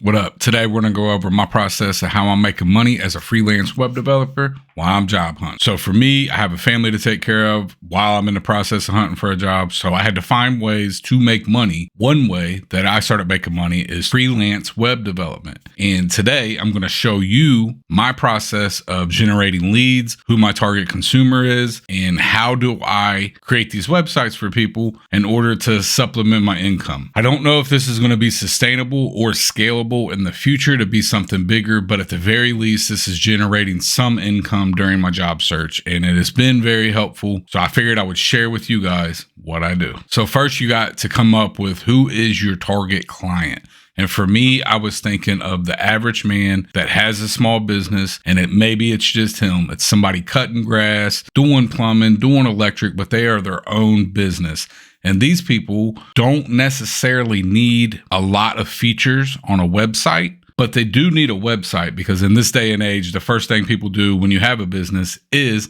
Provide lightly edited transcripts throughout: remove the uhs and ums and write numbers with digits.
What up? Today we're going to go over my process of how I'm making money as a freelance web developer while I'm job hunting. So for me, I have a family to take care of while I'm in the process of hunting for a job. So I had to find ways to make money. One way that I started making money is freelance web development. And today I'm going to show you my process of generating leads, who my target consumer is, and how do I create these websites for people in order to supplement my income. I don't know if this is going to be sustainable or scalable in the future to be something bigger, but at the very least, this is generating some income during my job search, and it has been very helpful. So I figured I would share with you guys what I do. So first, you got to come up with who is your target client. And for me, I was thinking of the average man that has a small business, and maybe it's just him. It's somebody cutting grass, doing plumbing, doing electric, but they are their own business. And these people don't necessarily need a lot of features on a website, but they do need a website because in this day and age, the first thing people do when you have a business is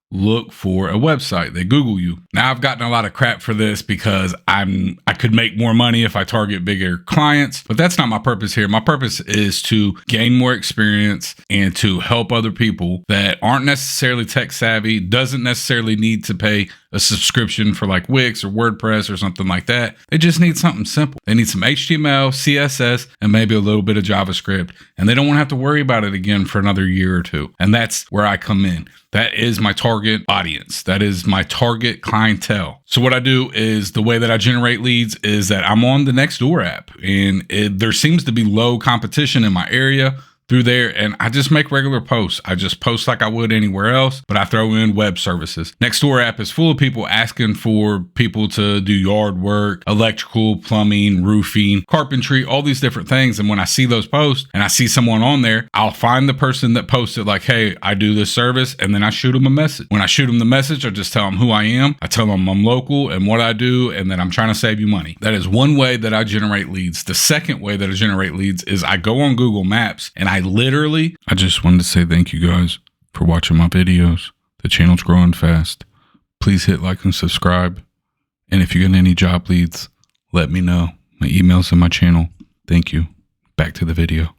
look for a website. They Google you. Now, I've gotten a lot of crap for this because I could make more money if I target bigger clients, but that's not my purpose here. My purpose is to gain more experience and to help other people that aren't necessarily tech savvy, doesn't necessarily need to pay a subscription for like Wix or WordPress or something like that. They just need something simple. They need some HTML, CSS, and maybe a little bit of JavaScript, and they don't want to have to worry about it again for another year or two. And that's where I come in. That is my target audience. That is my target clientele. So what I do is the way that I generate leads is that I'm on the Nextdoor app, and there seems to be low competition in my area through there, and I just make regular posts. I just post like I would anywhere else, but I throw in web services. Nextdoor app is full of people asking for people to do yard work, electrical, plumbing, roofing, carpentry, all these different things. And when I see those posts and I see someone on there, I'll find the person that posted like, hey, I do this service, and then I shoot them a message. When I shoot them the message, I just tell them who I am. I tell them I'm local and what I do, and that I'm trying to save you money. That is one way that I generate leads. The second way that I generate leads is I go on Google Maps and I just wanted to say thank you guys for watching my videos. The channel's growing fast. Please hit like and subscribe. And if you get any job leads, let me know. My email's in my channel. Thank you. Back to the video.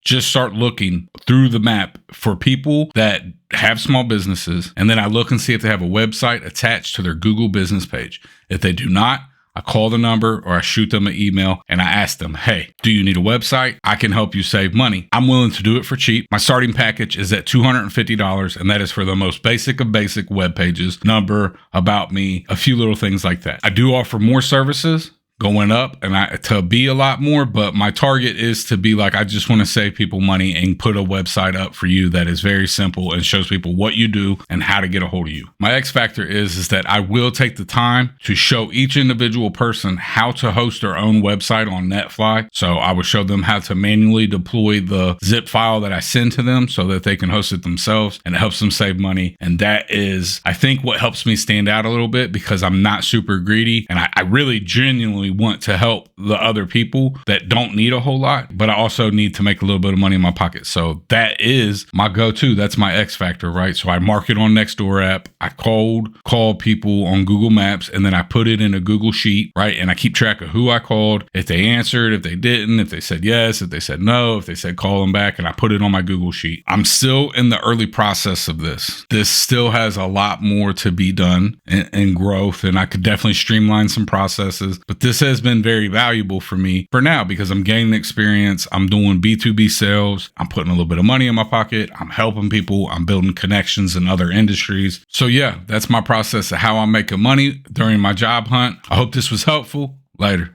Just start looking through the map for people that have small businesses. And then I look and see if they have a website attached to their Google business page. If they do not, I call the number or I shoot them an email and I ask them, hey, do you need a website? I can help you save money. I'm willing to do it for cheap. My starting package is at $250, and that is for the most basic of basic web pages, number, about me, a few little things like that. I do offer more services going up and to be a lot more, but my target is to be like, I just want to save people money and put a website up for you that is very simple and shows people what you do and how to get a hold of you. My X factor is that I will take the time to show each individual person how to host their own website on NetFly. So I would show them how to manually deploy the zip file that I send to them so that they can host it themselves, and it helps them save money. And that is, I think, what helps me stand out a little bit because I'm not super greedy, and I really genuinely want to help the other people that don't need a whole lot, but I also need to make a little bit of money in my pocket. So that is my go-to. That's my X factor, right? So I market on Nextdoor app. I call people on Google Maps, and then I put it in a Google sheet, right? And I keep track of who I called, if they answered, if they didn't, if they said yes, if they said no, if they said call them back, and I put it on my Google sheet. I'm still in the early process of this. This still has a lot more to be done in growth, and I could definitely streamline some processes, but this has been very valuable for me for now because I'm gaining experience. I'm doing B2B sales. I'm putting a little bit of money in my pocket. I'm helping people. I'm building connections in other industries. So yeah, that's my process of how I'm making money during my job hunt. I hope this was helpful. Later.